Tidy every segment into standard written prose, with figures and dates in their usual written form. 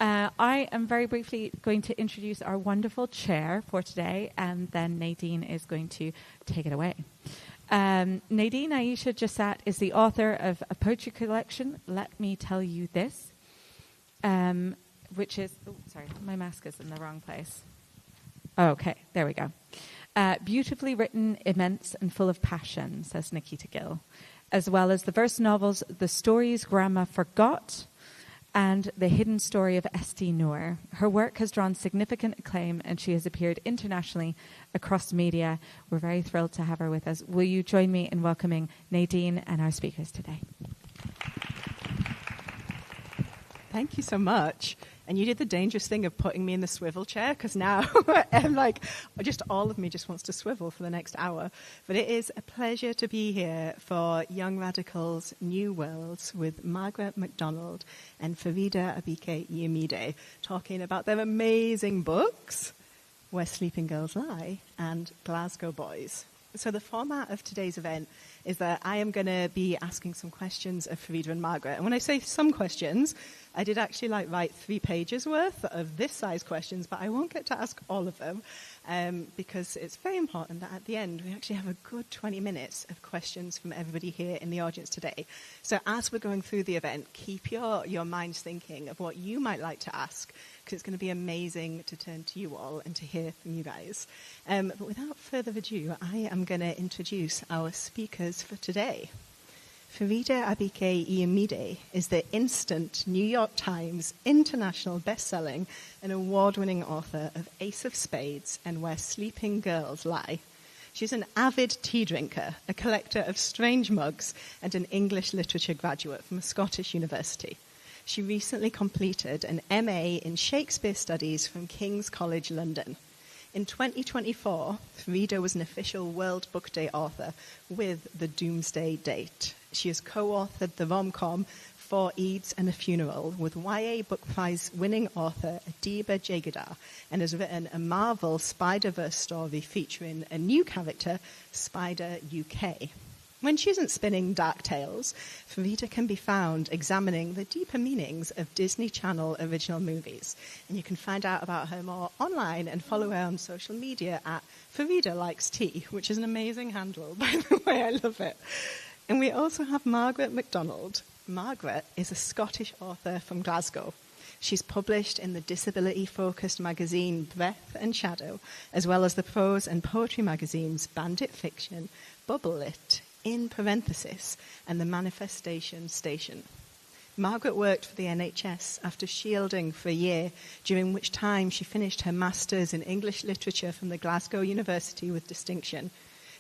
I am very briefly going to introduce our wonderful chair for today, and then Nadine is going to take it away. Nadine Aisha Jassat is the author of a poetry collection, Let Me Tell You This, which is... Oh, sorry, my mask is in the wrong place. Okay, there we go. Beautifully written, immense, and full of passion, says Nikita Gill, as well as the verse novels The Stories Grandma Forgot and The Hidden Story of Esti Noor. Her work has drawn significant acclaim, and she has appeared internationally across media. We're very thrilled to have her with us. Will you join me in welcoming Nadine and our speakers today? Thank you so much. And you did the dangerous thing of putting me in the swivel chair, because now I'm like, just all of me just wants to swivel for the next hour. But it is a pleasure to be here for Young Radicals New Worlds with Margaret MacDonald and Faridah Abike-Iyimide, talking about their amazing books, Where Sleeping Girls Lie and Glasgow Boys. So the format of today's event is that I am going to be asking some questions of Faridah and Margaret. And when I say some questions, I did actually write 3 pages worth of this size questions, but I won't get to ask all of them because it's very important that at the end we actually have a good 20 minutes of questions from everybody here in the audience today. So as we're going through the event, keep your minds thinking of what you might like to ask, because it's going to be amazing to turn to you all and to hear from you guys. But without further ado, I am going to introduce our speakers for today. Faridah Abike-Iyimide is the instant New York Times international best-selling and award-winning author of Ace of Spades and Where Sleeping Girls Lie. She's an avid tea drinker, a collector of strange mugs, and an English literature graduate from a Scottish university. She recently completed an MA in Shakespeare Studies from King's College London. In 2024, Faridah was an official World Book Day author with The Doomsday Date. She has co-authored the rom-com Four Eids and a Funeral with YA Book Prize winning author Adiba Jagadar, and has written a Marvel Spider-Verse story featuring a new character, Spider UK. When she isn't spinning dark tales, Faridah can be found examining the deeper meanings of Disney Channel original movies. And you can find out about her more online and follow her on social media at Faridah Likes Tea, which is an amazing handle, by the way. I love it. And we also have Margaret MacDonald. Margaret is a Scottish author from Glasgow. She's published in the disability-focused magazine Breath and Shadow, as well as the prose and poetry magazines Bandit Fiction, Bubble Lit, in parenthesis, and the Manifestation Station. Margaret worked for the NHS after shielding for a year, during which time she finished her Masters in English Literature from the Glasgow University with distinction.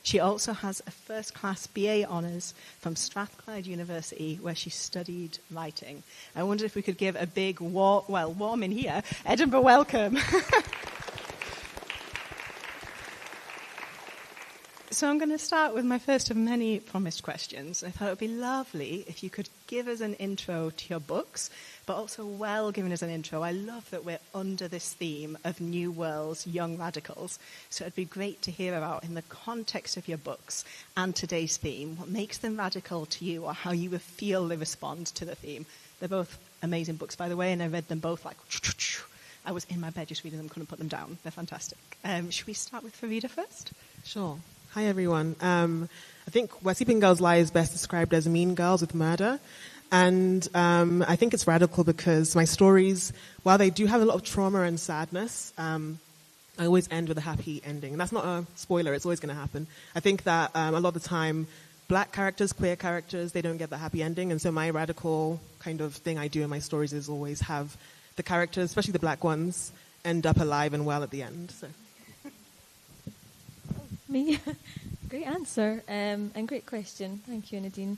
She also has a first-class BA honours from Strathclyde University, where she studied writing. I wondered if we could give a big, warm in here, Edinburgh welcome. So I'm going to start with my first of many promised questions. I thought it would be lovely if you could give us an intro to your books, but also well giving us an intro. I love that we're under this theme of New Worlds, Young Radicals. So it'd be great to hear about, in the context of your books and today's theme, what makes them radical to you, or how you would feel they respond to the theme. They're both amazing books, by the way, and I read them both like... I was in my bed just reading them, couldn't put them down. They're fantastic. Should we start with Faridah first? Sure. Hi, everyone. I think Where Sleeping Girls Lie is best described as mean girls with murder. And I think it's radical because my stories, while they do have a lot of trauma and sadness, I always end with a happy ending. And that's not a spoiler. It's always going to happen. I think that a lot of the time, black characters, queer characters, they don't get the happy ending. And so my radical kind of thing I do in my stories is always have the characters, especially the black ones, end up alive and well at the end. So. Me? Great answer and great question. Thank you, Nadine.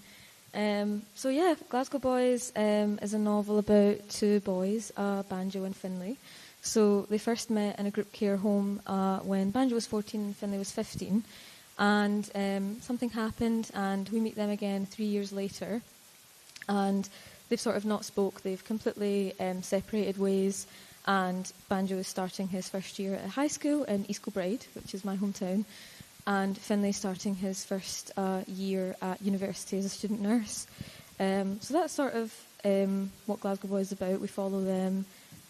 So yeah, Glasgow Boys is a novel about 2 boys, Banjo and Finlay. So they first met in a group care home when Banjo was 14 and Finlay was 15. And something happened, and we meet them again 3 years later. And they've sort of not spoke. They've completely separated ways. And Banjo is starting his first year at high school in East Kilbride, which is my hometown. And Finlay starting his first year at university as a student nurse. So that's sort of what Glasgow Boys is about. We follow them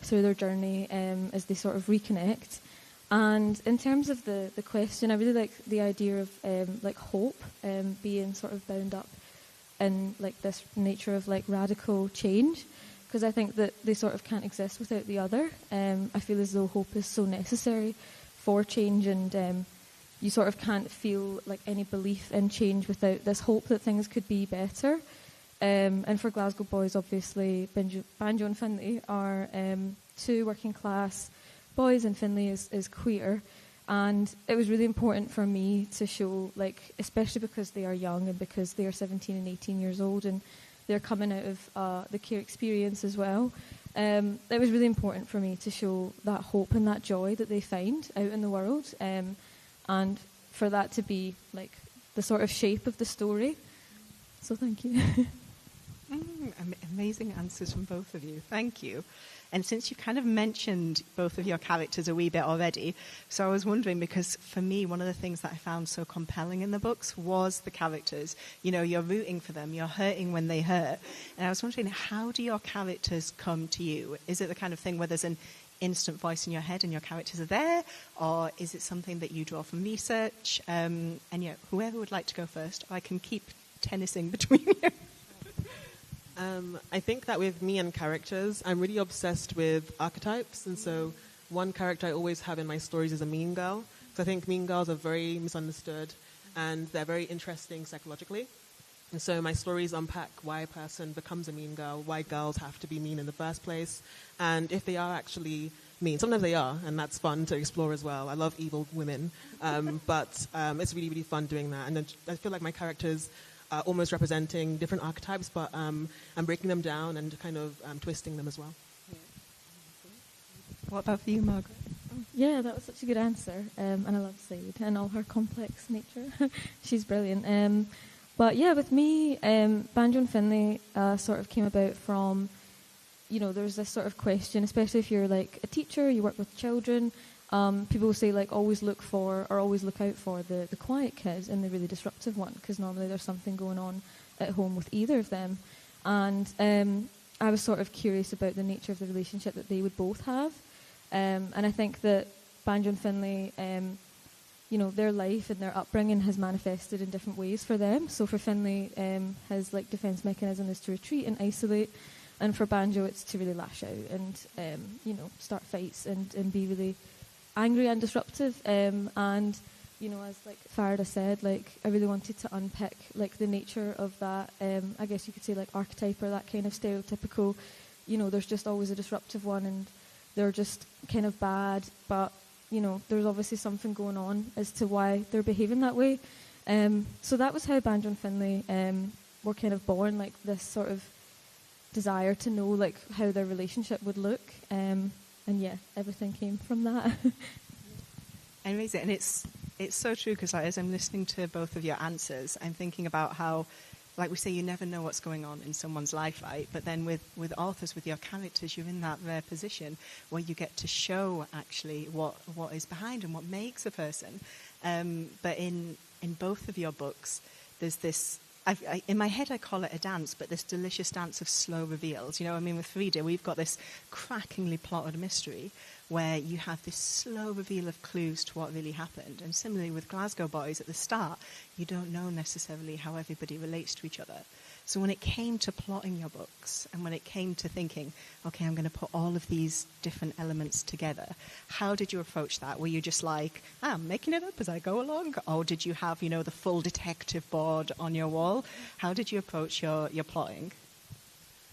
through their journey as they sort of reconnect. And in terms of the question, I really like the idea of like hope being sort of bound up in like this nature of like radical change, because I think that they sort of can't exist without the other. I feel as though hope is so necessary for change, and you sort of can't feel like any belief in change without this hope that things could be better. And for Glasgow Boys, obviously, Banjo and Finlay are two working class boys, and Finlay is queer. And it was really important for me to show, like, especially because they are young and because they are 17 and 18 years old and they're coming out of the queer experience as well. It was really important for me to show that hope and that joy that they find out in the world, and for that to be like the sort of shape of the story. So thank you. Amazing answers from both of you. Thank you. And since you kind of mentioned both of your characters a wee bit already, so I was wondering, because for me, one of the things that I found so compelling in the books was the characters. You know, you're rooting for them, you're hurting when they hurt. And I was wondering, how do your characters come to you? Is it the kind of thing where there's an instant voice in your head and your characters are there? Or is it something that you draw from research? And yeah, whoever would like to go first, I can keep tennising between you. I think that with me and characters, I'm really obsessed with archetypes. And so one character I always have in my stories is a mean girl. So I think mean girls are very misunderstood and they're very interesting psychologically. And so my stories unpack why a person becomes a mean girl, why girls have to be mean in the first place, and if they are actually mean. Sometimes they are, and that's fun to explore as well. I love evil women, but it's really, really fun doing that. And I feel like my characters almost representing different archetypes, but I'm breaking them down and kind of twisting them as well. What about for you, Margaret? Yeah, that was such a good answer. And I love Said and all her complex nature. She's brilliant. But yeah, with me, Banjo and Finlay sort of came about from, you know, there's this sort of question, especially if you're like a teacher, you work with children. People will say, like, always look out for the quiet kids and the really disruptive one, because normally there's something going on at home with either of them. And I was sort of curious about the nature of the relationship that they would both have. And I think that Banjo and Finlay, you know, their life and their upbringing has manifested in different ways for them. So for Finlay, his like defense mechanism is to retreat and isolate. And for Banjo, it's to really lash out and, you know, start fights and be really angry and disruptive, and you know, as like Faridah said, like I really wanted to unpick like the nature of that. I guess you could say like archetype, or that kind of stereotypical. You know, there's just always a disruptive one, and they're just kind of bad. But you know, there's obviously something going on as to why they're behaving that way. So that was how Banjo and Finlay were kind of born, like this sort of desire to know like how their relationship would look. And yeah, everything came from that. Amazing. And it's so true, because like, as I'm listening to both of your answers, I'm thinking about how, like we say, you never know what's going on in someone's life, right? But then with authors, with your characters, you're in that rare position where you get to show actually what is behind and what makes a person. But in both of your books, there's this, in my head I call it a dance, but this delicious dance of slow reveals. You know, I mean, with Faridah, we've got this crackingly plotted mystery where you have this slow reveal of clues to what really happened. And similarly with Glasgow Boys, at the start, you don't know necessarily how everybody relates to each other. So when it came to plotting your books, and when it came to thinking, okay, I'm going to put all of these different elements together, how did you approach that? Were you just like, I'm making it up as I go along? Or did you have, you know, the full detective board on your wall? How did you approach your plotting?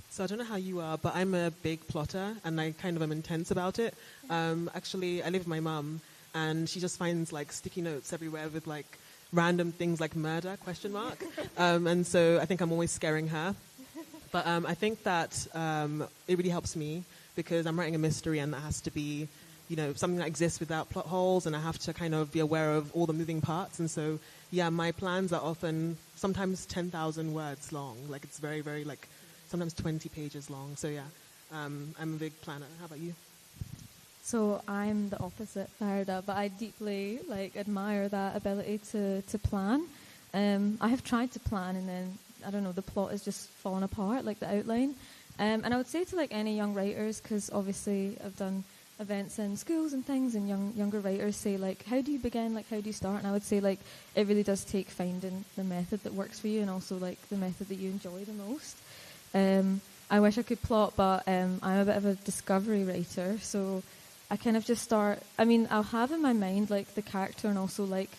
So I don't know how you are, but I'm a big plotter, and I kind of am intense about it. Actually, I live with my mum, and she just finds like sticky notes everywhere with like random things like murder, ? And so I think I'm always scaring her. But I think that it really helps me, because I'm writing a mystery, and that has to be, you know, something that exists without plot holes, and I have to kind of be aware of all the moving parts. And so, yeah, my plans are often sometimes 10,000 words long. Like, it's very, very, like, sometimes 20 pages long. So, yeah, I'm a big planner. How about you? So I'm the opposite, Faridah, but I deeply admire that ability to plan. I have tried to plan, and then I don't know, the plot is just fallen apart, like the outline. And I would say to like any young writers, because obviously I've done events in schools and things, and younger writers say like, how do you begin, like how do you start? And I would say like it really does take finding the method that works for you, and also like the method that you enjoy the most. I wish I could plot, but I'm a bit of a discovery writer, so I kind of just start. I mean, I'll have in my mind like the character, and also like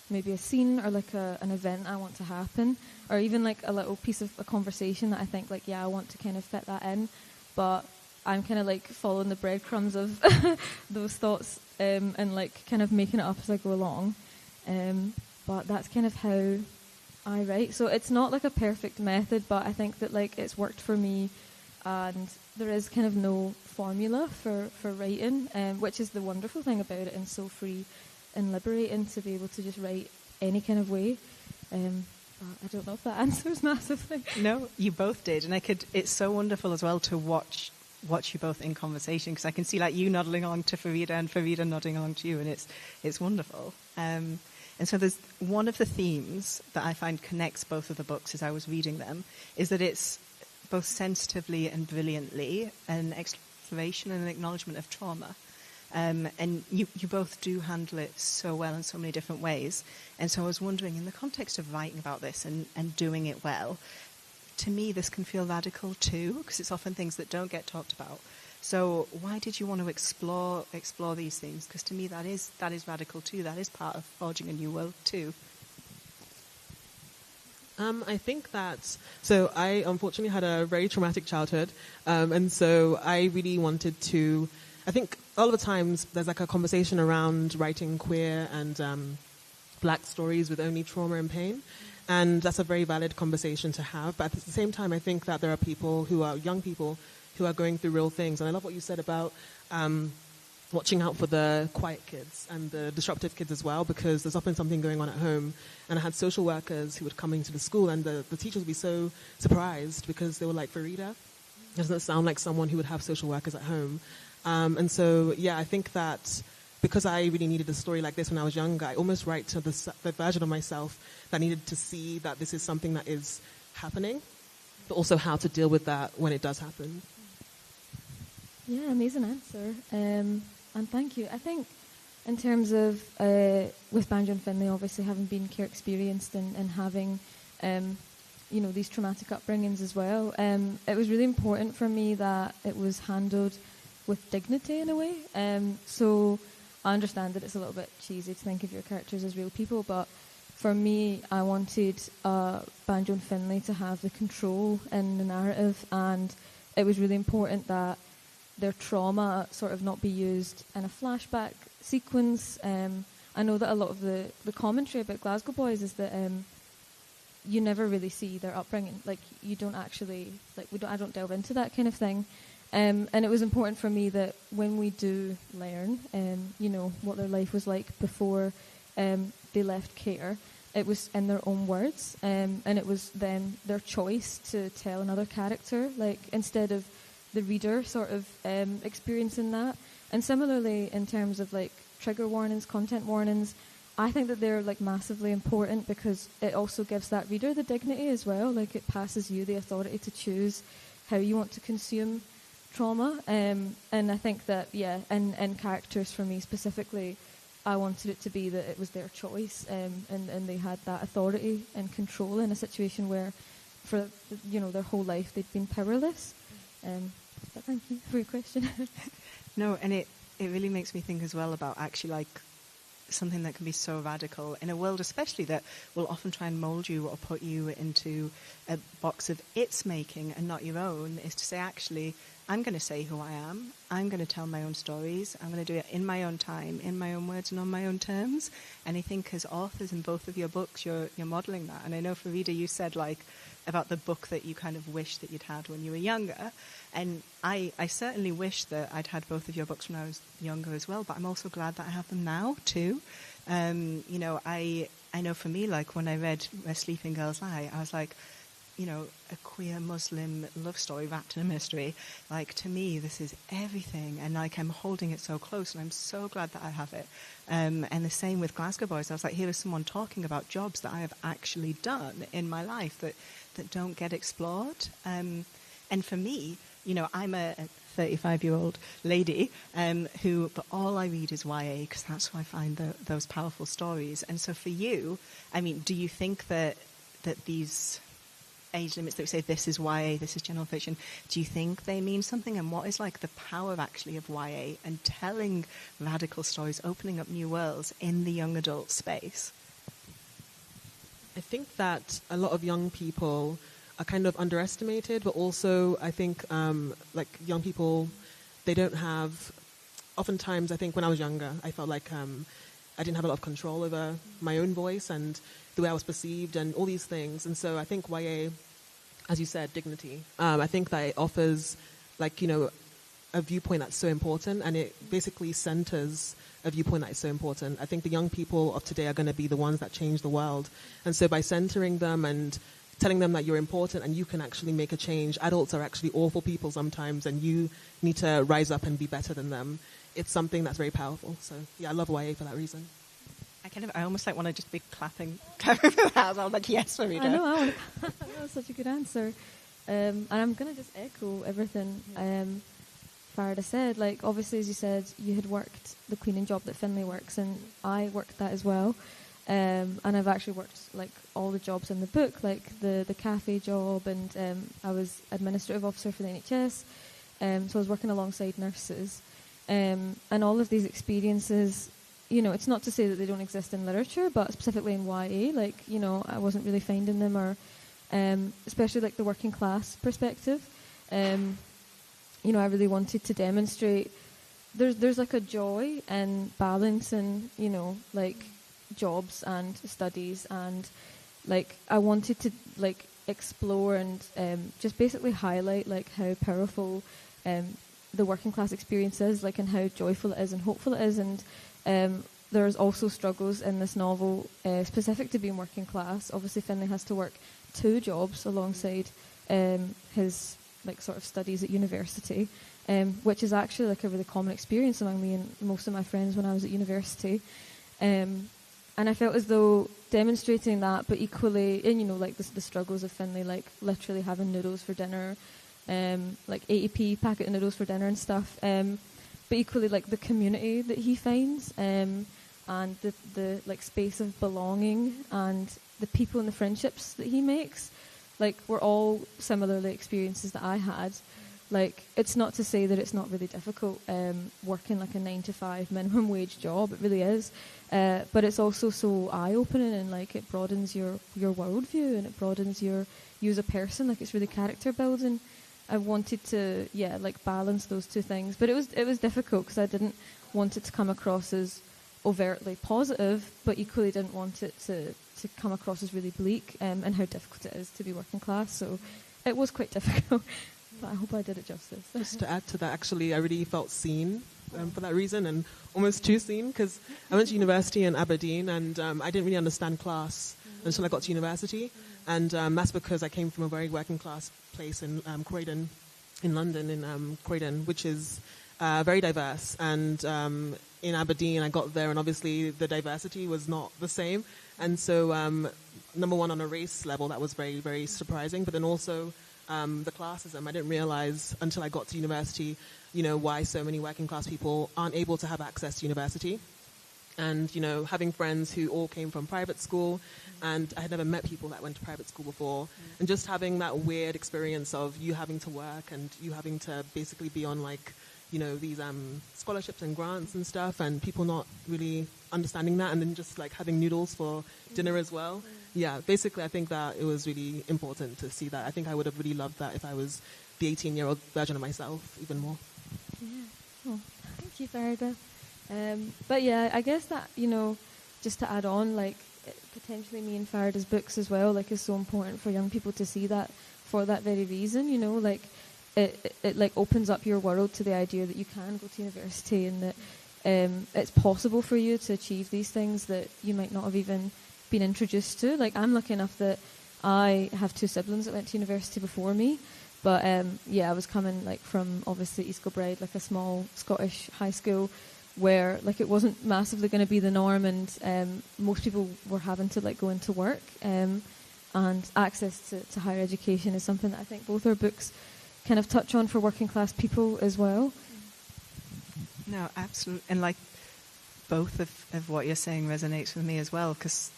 maybe a scene or like an event I want to happen, or even like a little piece of a conversation that I think like, yeah, I want to kind of fit that in, but I'm kind of like following the breadcrumbs of those thoughts, and like kind of making it up as I go along. But that's kind of how I write. So it's not like a perfect method, but I think that like it's worked for me, and there is kind of no formula for writing, which is the wonderful thing about it, and so free and liberating to be able to just write any kind of way. But I don't know if that answers massively. No, you both did, and it's so wonderful as well to watch you both in conversation, because I can see like you nodding along to Faridah and Faridah nodding along to you, and it's wonderful. And so there's one of the themes that I find connects both of the books as I was reading them, is that it's both sensitively and brilliantly an exploration and an acknowledgement of trauma. And you both do handle it so well in so many different ways. And so I was wondering, in the context of writing about this and doing it well, to me this can feel radical too, because it's often things that don't get talked about. So why did you want to explore these things? Because to me that is radical too. That is part of forging a new world too. I think that, so I unfortunately had a very traumatic childhood, and so I really wanted to, I think a lot of the times there's like a conversation around writing queer and black stories with only trauma and pain, and that's a very valid conversation to have. But at the same time, I think that there are people who are young people who are going through real things, and I love what you said about watching out for the quiet kids and the disruptive kids as well, because there's often something going on at home. And I had social workers who would come into the school, and the teachers would be so surprised because they were like, Faridah doesn't sound like someone who would have social workers at home. And so, yeah, I think that because I really needed a story like this when I was younger, I almost write to the version of myself that needed to see that this is something that is happening, but also how to deal with that when it does happen. Yeah, amazing answer. And thank you. I think in terms of, with Banjo and Finlay, obviously having been care experienced and having, these traumatic upbringings as well, it was really important for me that it was handled with dignity in a way. So I understand that it's a little bit cheesy to think of your characters as real people, but for me, I wanted Banjo and Finlay to have the control in the narrative, and it was really important that their trauma sort of not be used in a flashback sequence. I know that a lot of the commentary about Glasgow Boys is that you never really see their upbringing. Like, you don't actually, I don't delve into that kind of thing. And it was important for me that when we do learn, what their life was like before they left care, it was in their own words, and it was then their choice to tell another character, like, instead of the reader sort of experiencing that. And similarly, in terms of like trigger warnings, content warnings, I think that they're like massively important, because it also gives that reader the dignity as well. Like, it passes you the authority to choose how you want to consume trauma. And I think that, and characters for me specifically, I wanted it to be that it was their choice, and they had that authority and control in a situation where, for their whole life, they'd been powerless. But thank you for your question. No, and it really makes me think as well about actually like something that can be so radical in a world especially that will often try and mould you or put you into a box of its making and not your own, is to say, actually, I'm going to say who I am. I'm going to tell my own stories. I'm going to do it in my own time, in my own words, and on my own terms. And I think as authors in both of your books, you're modelling that. And I know, Faridah, you said like about the book that you kind of wish that you'd had when you were younger. And I certainly wish that I'd had both of your books when I was younger as well, but I'm also glad that I have them now too. I know for me, like when I read Where Sleeping Girls Lie, I was like, a queer Muslim love story wrapped in a mystery. Like, to me, this is everything, and like I'm holding it so close, and I'm so glad that I have it. And the same with Glasgow Boys. I was like, here is someone talking about jobs that I have actually done in my life that don't get explored. And for me, I'm a 35-year-old lady but all I read is YA because that's where I find those powerful stories. And so for you, I mean, do you think that these age limits that we say this is YA, this is general fiction, do you think they mean something? And what is like the power actually of YA and telling radical stories, opening up new worlds in the young adult space? I think that a lot of young people are kind of underestimated, but also I think like young people, they don't have, oftentimes I think when I was younger, I felt like I didn't have a lot of control over my own voice and the way I was perceived and all these things. And so I think YA, as you said, dignity, I think that it offers like, a viewpoint that's so important, and it basically centers a viewpoint that is so important. I think the young people of today are going to be the ones that change the world. And so by centering them and telling them that you're important and you can actually make a change, adults are actually awful people sometimes and you need to rise up and be better than them. It's something that's very powerful. So yeah, I love YA for that reason. I almost like want to just be clapping for that. I'm like, yes, Faridah. I know, that was such a good answer. And I'm going to just echo everything Faridah said. Like, obviously, as you said, you had worked the cleaning job that Finlay works, and I worked that as well. And I've actually worked like all the jobs in the book, like the cafe job, and I was administrative officer for the NHS. So I was working alongside nurses. And all of these experiences, it's not to say that they don't exist in literature, but specifically in YA, like, I wasn't really finding them, or especially like the working class perspective. I really wanted to demonstrate there's like a joy and balance in, like jobs and studies, and like I wanted to like explore and just basically highlight like how powerful the working class experience is, like, and how joyful it is and hopeful it is. And there's also struggles in this novel specific to being working class. Obviously Finlay has to work 2 jobs alongside his like sort of studies at university, which is actually like a really common experience among me and most of my friends when I was at university. And I felt as though demonstrating that, but equally, and like the struggles of Finlay, like literally having noodles for dinner, like 80p packet of noodles for dinner and stuff, but equally like the community that he finds, and the like space of belonging and the people and the friendships that he makes, like were all similarly experiences that I had. Like, it's not to say that it's not really difficult working like a 9-to-5 minimum wage job. It really is. But it's also so eye-opening, and like it broadens your worldview, and it broadens you as a person. Like, it's really character building. I wanted to, like balance those two things. But it was difficult because I didn't want it to come across as overtly positive, but equally didn't want it to come across as really bleak, and how difficult it is to be working class. So it was quite difficult. But I hope I did it justice. Just to add to that, actually, I really felt seen for that reason, and almost too seen, because I went to university in Aberdeen, and I didn't really understand class until I got to university. And that's because I came from a very working class place in Croydon, in London, in Croydon, which is very diverse. And in Aberdeen, I got there, and obviously the diversity was not the same. And so, number one, on a race level, that was very, very surprising. But then also, the classism, I didn't realize until I got to university, why so many working class people aren't able to have access to university. And, having friends who all came from private school, and I had never met people that went to private school before, and just having that weird experience of you having to work and you having to basically be on like, these scholarships and grants and stuff, and people not really understanding that, and then just like having noodles for dinner as well. Yeah, basically I think that it was really important to see that. I think I would have really loved that if I was the 18-year-old version of myself, even more. Yeah. Oh, thank you, Faridah. But yeah, I guess that, just to add on, like, potentially me and Faridah's books as well, like, is so important for young people to see that for that very reason, like, it like opens up your world to the idea that you can go to university, and that it's possible for you to achieve these things that you might not have even been introduced to. Like, I'm lucky enough that I have 2 siblings that went to university before me, but I was coming like from obviously East Kilbride, like a small Scottish high school, where like it wasn't massively going to be the norm, and most people were having to like go into work, and access to higher education is something that I think both our books kind of touch on for working class people as well? No, absolutely. And like both of what you're saying resonates with me as well, because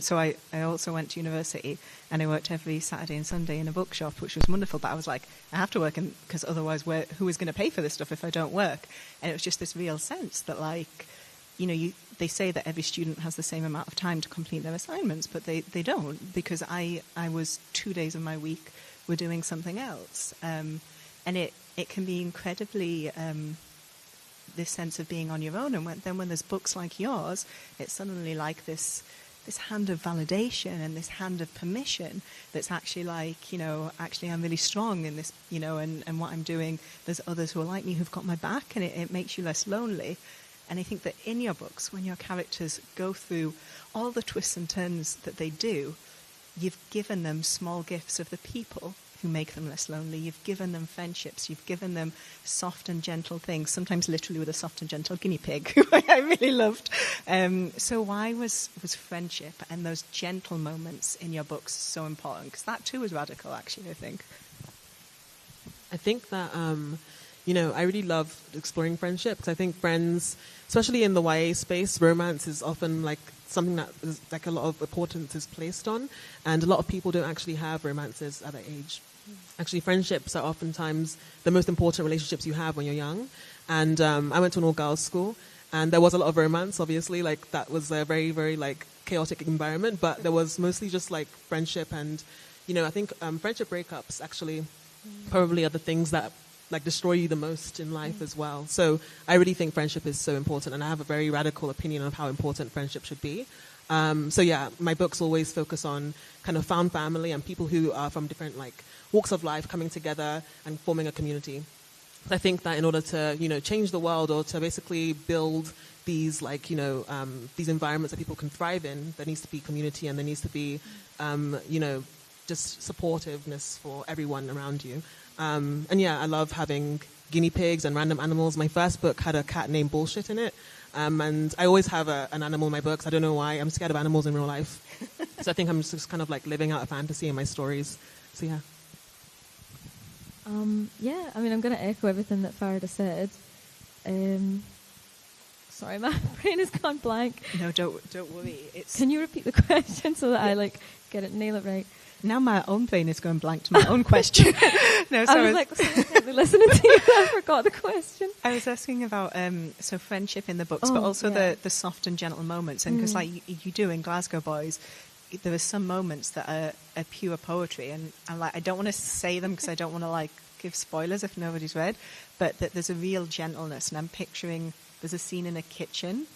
so I also went to university and I worked every Saturday and Sunday in a bookshop, which was wonderful, but I was like, I have to work, because otherwise who is going to pay for this stuff if I don't work? And it was just this real sense that, like, you know, they say that every student has the same amount of time to complete their assignments, but they don't, because I was 2 days of my week were doing something else. And it can be incredibly... this sense of being on your own, and then when there's books like yours, it's suddenly like this hand of validation and this hand of permission that's actually like, you know, actually I'm really strong in this, you know, and what I'm doing, there's others who are like me who've got my back, and it makes you less lonely. And I think that in your books, when your characters go through all the twists and turns that they do, you've given them small gifts of the people who make them less lonely. You've given them friendships. You've given them soft and gentle things, sometimes literally with a soft and gentle guinea pig, who I really loved. So why was friendship and those gentle moments in your books so important? Because that too is radical, actually, I think. I think that, you know, I really love exploring friendship, because I think friends, especially in the YA space, romance is often like something that is, like, a lot of importance is placed on, and a lot of people don't actually have romances at that age. Actually, friendships are oftentimes the most important relationships you have when you're young. And I went to an all-girls school, and there was a lot of romance, obviously. Like, that was a very, very, like, chaotic environment. But there was mostly just, like, friendship. And, you know, I think friendship breakups actually probably are the things that, like, destroy you the most in life as well. So I really think friendship is so important. And I have a very radical opinion of how important friendship should be. So, yeah, my books always focus on kind of found family and people who are from different, like, walks of life coming together and forming a community. I think that in order to, you know, change the world, or to basically build these, like, you know, these environments that people can thrive in, there needs to be community, and there needs to be, you know, just supportiveness for everyone around you. And yeah, I love having guinea pigs and random animals. My first book had a cat named Bullshit in it. And I always have an animal in my books. I don't know why. I'm scared of animals in real life. So I think I'm just kind of like living out a fantasy in my stories. So yeah. Yeah, I mean, I'm going to echo everything that Faridah said. Sorry, my brain has gone blank. No, don't worry. Can you repeat the question so that I nail it right? Now my own brain is going blank to my own question. No, I was like, listening to you, I forgot the question. I was asking about so friendship in the books, but also the soft and gentle moments. And because, like you do in Glasgow Boys, there are some moments that are pure poetry, and I'm like, I don't want to say them because I don't want to, like, give spoilers if nobody's read, but that there's a real gentleness, and I'm picturing there's a scene in a kitchen.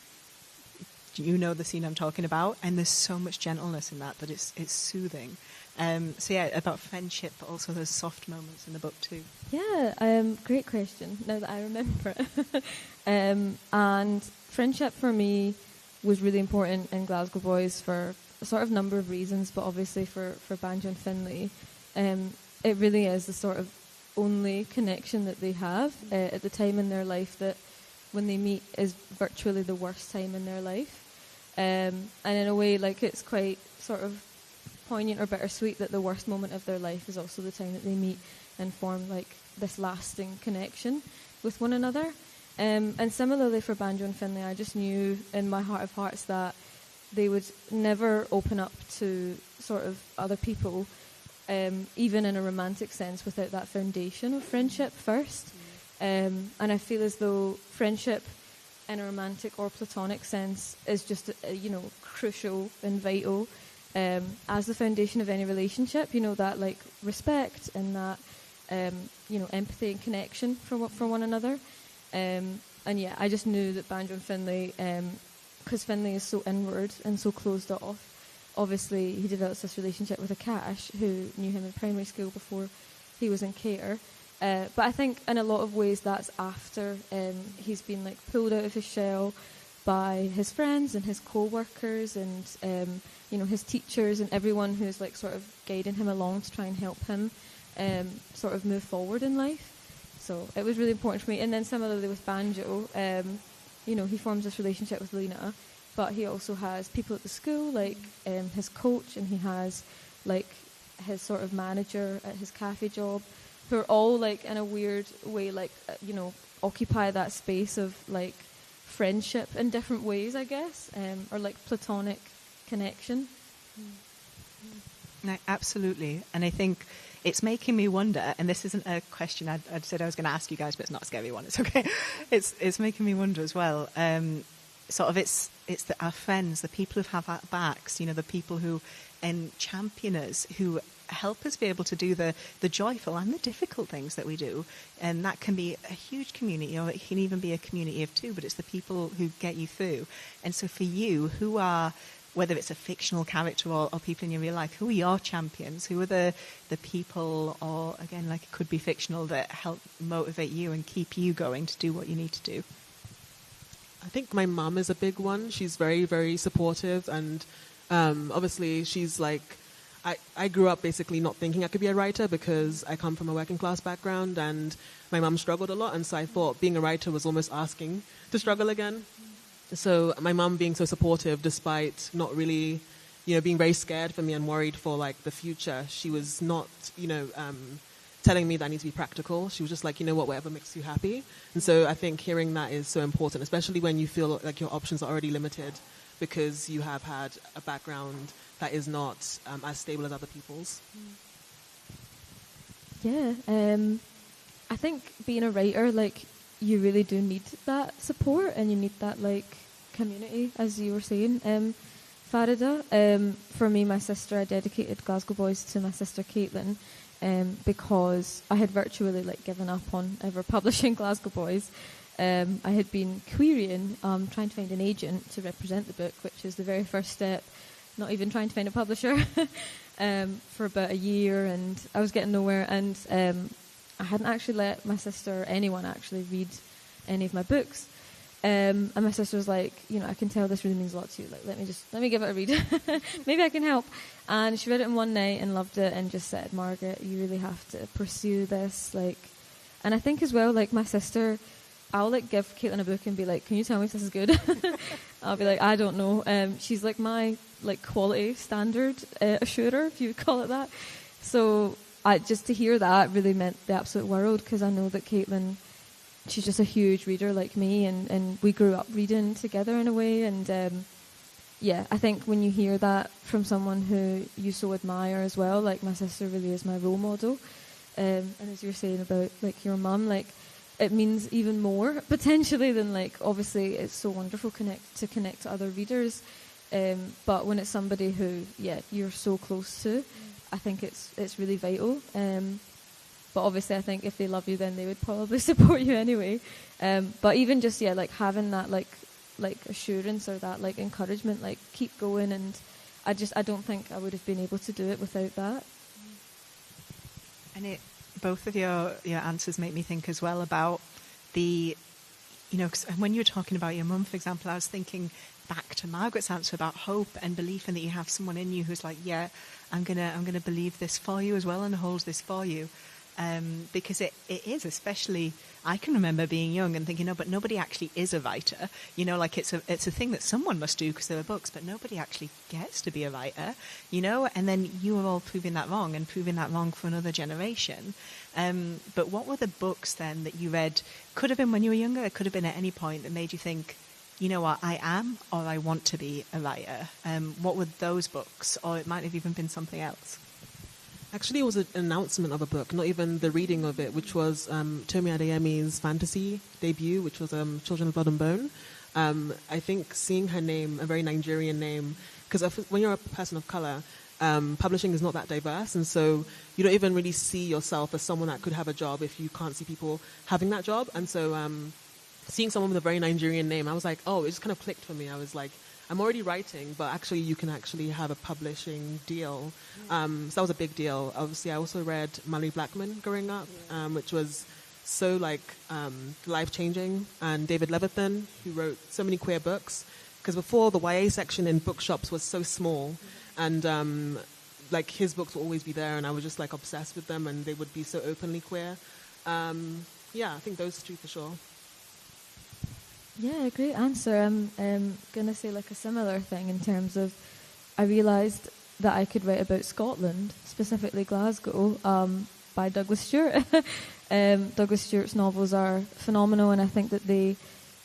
You know the scene I'm talking about, and there's so much gentleness in that it's soothing. So yeah, about friendship, but also those soft moments in the book too. Yeah, great question. Now that I remember it, and friendship for me was really important in Glasgow Boys for a sort of number of reasons, but obviously for Banjo and Finlay, it really is the sort of only connection that they have at the time in their life that when they meet is virtually the worst time in their life. And in a way, like, it's quite sort of poignant or bittersweet that the worst moment of their life is also the time that they meet and form, like, this lasting connection with one another. And similarly for Banjo and Finlay, I just knew in my heart of hearts that they would never open up to sort of other people, even in a romantic sense, without that foundation of friendship first. And I feel as though friendship in a romantic or platonic sense is just, crucial and vital as the foundation of any relationship. You know, that, like, respect and that, empathy and connection for one another. And yeah, I just knew that Banjo and Finlay, because Finlay is so inward and so closed off. Obviously, he develops this relationship with Akash, who knew him in primary school before he was in care. But I think in a lot of ways that's after he's been, like, pulled out of his shell by his friends and his co-workers and, his teachers and everyone who's, like, sort of guiding him along to try and help him sort of move forward in life. So it was really important for me. And then similarly with Banjo, he forms this relationship with Lena, but he also has people at the school, like his coach, and he has, like, his sort of manager at his cafe job. who are all like in a weird way, like occupy that space of like friendship in different ways, I guess, or like platonic connection. No, absolutely. And I think it's making me wonder, and this isn't a question I'd said I was going to ask you guys, but it's not a scary one. It's okay. It's making me wonder as well. Sort of it's our friends, the people who have our backs, the people who champion us, who help us be able to do the joyful and the difficult things that we do. And that can be a huge community, or it can even be a community of two, but it's the people who get you through. And so for you, who are, whether it's a fictional character or people in your real life, who are your champions? Who are the people, or again, like it could be fictional, that help motivate you and keep you going to do what you need to do? I think my mum is a big one. She's very, very supportive, and obviously she's like, I grew up basically not thinking I could be a writer because I come from a working class background, and my mum struggled a lot, and so I thought being a writer was almost asking to struggle again. So my mum being so supportive, despite not really, being very scared for me and worried for like the future, she was not, telling me that I need to be practical. She was just like, whatever makes you happy. And so I think hearing that is so important, especially when you feel like your options are already limited because you have had a background that is not as stable as other people's. Yeah, I think being a writer, like, you really do need that support, and you need that like community, as you were saying, Faridah. For me, my sister, I dedicated Glasgow Boys to my sister Caitlin, because I had virtually like given up on ever publishing Glasgow Boys. I had been querying, trying to find an agent to represent the book, which is the very first step. Not even trying to find a publisher, for about a year, and I was getting nowhere. And I hadn't actually let my sister or anyone actually read any of my books. And my sister was like, I can tell this really means a lot to you. Like, let me give it a read. Maybe I can help. And she read it in one night and loved it, and just said, Margaret, you really have to pursue this. Like, and I think as well, like my sister, I'll like give Caitlin a book and be like, can you tell me if this is good? I'll be like, I don't know. She's like my like quality standard assurer, if you would call it that. So just to hear that really meant the absolute world, because I know that Caitlin, she's just a huge reader like me, and we grew up reading together in a way. And I think when you hear that from someone who you so admire as well, like my sister really is my role model. And as you were saying about like your mum, like it means even more potentially than like, obviously it's so wonderful to connect to other readers. But when it's somebody who, you're so close to, I think it's really vital. But obviously I think if they love you, then they would probably support you anyway. But even just, like having that like assurance or that like encouragement, like keep going. And I don't think I would have been able to do it without that. And both of your answers make me think as well about the, 'cause when you were talking about your mum, for example, I was thinking back to Margaret's answer about hope and belief, and that you have someone in you who's like, I'm gonna believe this for you as well, and holds this for you. Because it is, especially, I can remember being young and thinking, but nobody actually is a writer. Like it's a thing that someone must do because there are books, but nobody actually gets to be a writer, and then you were all proving that wrong, and proving that wrong for another generation. But what were the books then that you read? Could have been when you were younger, it could have been at any point, that made you think, you know what, I am, or I want to be a writer. What were those books? Or it might have even been something else. Actually, it was an announcement of a book, not even the reading of it, which was Tomi Adeyemi's fantasy debut, which was Children of Blood and Bone. I think seeing her name, a very Nigerian name, because when you're a person of color, publishing is not that diverse, and so you don't even really see yourself as someone that could have a job if you can't see people having that job. And so seeing someone with a very Nigerian name, I was like, it just kind of clicked for me. I was like, I'm already writing, but actually you can actually have a publishing deal. So that was a big deal. Obviously, I also read Mallory Blackman growing up, which was so life-changing. And David Levithan, who wrote so many queer books. Because before, the YA section in bookshops was so small. And his books would always be there, and I was just obsessed with them, and they would be so openly queer. I think those two for sure. Yeah, great answer. I'm going to say a similar thing in terms of, I realised that I could write about Scotland, specifically Glasgow, by Douglas Stewart. Douglas Stewart's novels are phenomenal, and I think that they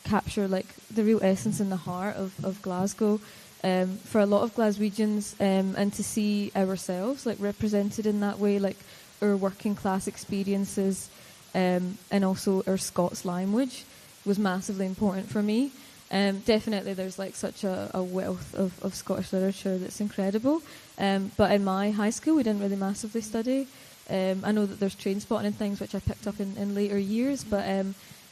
capture like the real essence and the heart of Glasgow for a lot of Glaswegians, and to see ourselves like represented in that way, like our working class experiences, and also our Scots language was massively important for me. Definitely there's like such a wealth of Scottish literature that's incredible, but in my high school we didn't really massively study. I know that there's train spotting and things which I picked up in later years, but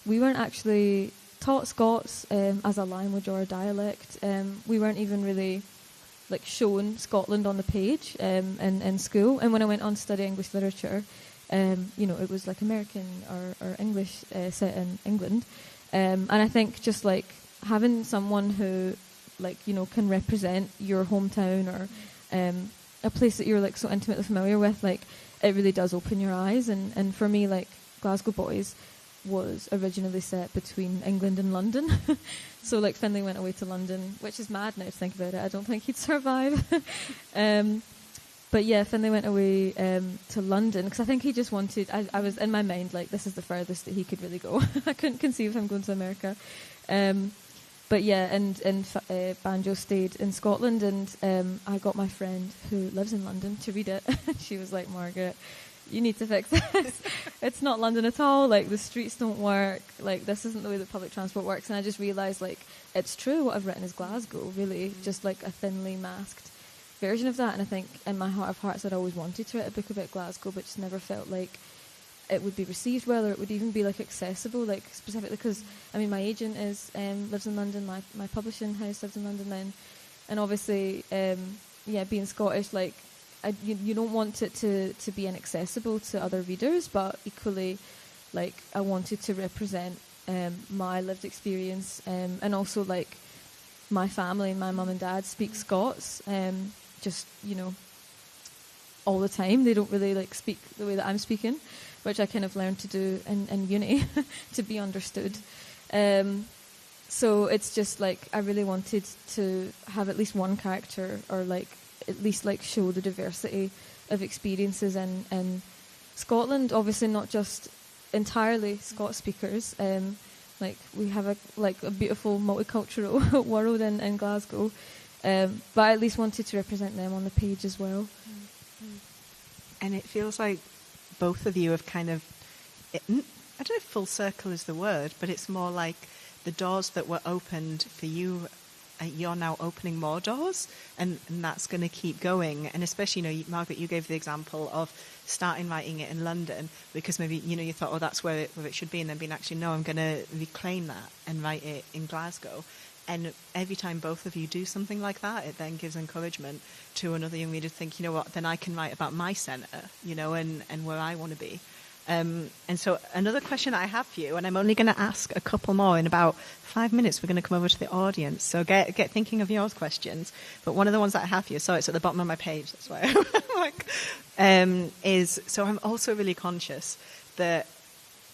we weren't actually taught Scots as a language or a dialect. We weren't even really like shown Scotland on the page in school. And when I went on to study English literature, it was like American or English set in England. And I think just like having someone who can represent your hometown or a place that you're like so intimately familiar with, like it really does open your eyes. And for me, like Glasgow Boys was originally set between England and London. So like Finlay went away to London, which is mad now to think about it. I don't think he'd survive. But yeah, Finlay went away to London because I think he just wanted, I was in my mind like this is the furthest that he could really go. I couldn't conceive of him going to America. But yeah, and Banjo stayed in Scotland, and I got my friend who lives in London to read it. She was like, Margaret, you need to fix this. It's not London at all. Like, the streets don't work. Like, this isn't the way that public transport works. And I just realised, like, it's true. What I've written is Glasgow, really. Just, like, a thinly masked version of that. And I think in my heart of hearts I'd always wanted to write a book about Glasgow, but just never felt like it would be received well, or it would even be, like, accessible, like, specifically because, I mean, my agent lives in London. My publishing house lives in London then. And obviously, being Scottish, like, you don't want it to be inaccessible to other readers, but equally, like, I wanted to represent my lived experience, and also, like, my family, my mum and dad speak Scots, just, all the time. They don't really, like, speak the way that I'm speaking, which I kind of learned to do in uni to be understood. So it's just, like, I really wanted to have at least one character, or, like, at least like show the diversity of experiences in Scotland. Obviously not just entirely Scots speakers. Like we have a beautiful multicultural world in Glasgow. But I at least wanted to represent them on the page as well. And it feels like both of you have kind of, I don't know if full circle is the word, but it's more like the doors that were opened for you, you're now opening more doors, and that's going to keep going. And especially, Margaret, you gave the example of starting writing it in London because maybe, you thought, oh, that's where it should be, and then being actually, no, I'm going to reclaim that and write it in Glasgow. And every time both of you do something like that, it then gives encouragement to another young reader to think, you know what, then I can write about my centre, and where I want to be. And so another question I have for you, and I'm only going to ask a couple more in about 5 minutes. We're going to come over to the audience, so get thinking of yours questions. But one of the ones that I have for you, sorry, it's at the bottom of my page, that's why I'm like, is, so I'm also really conscious that,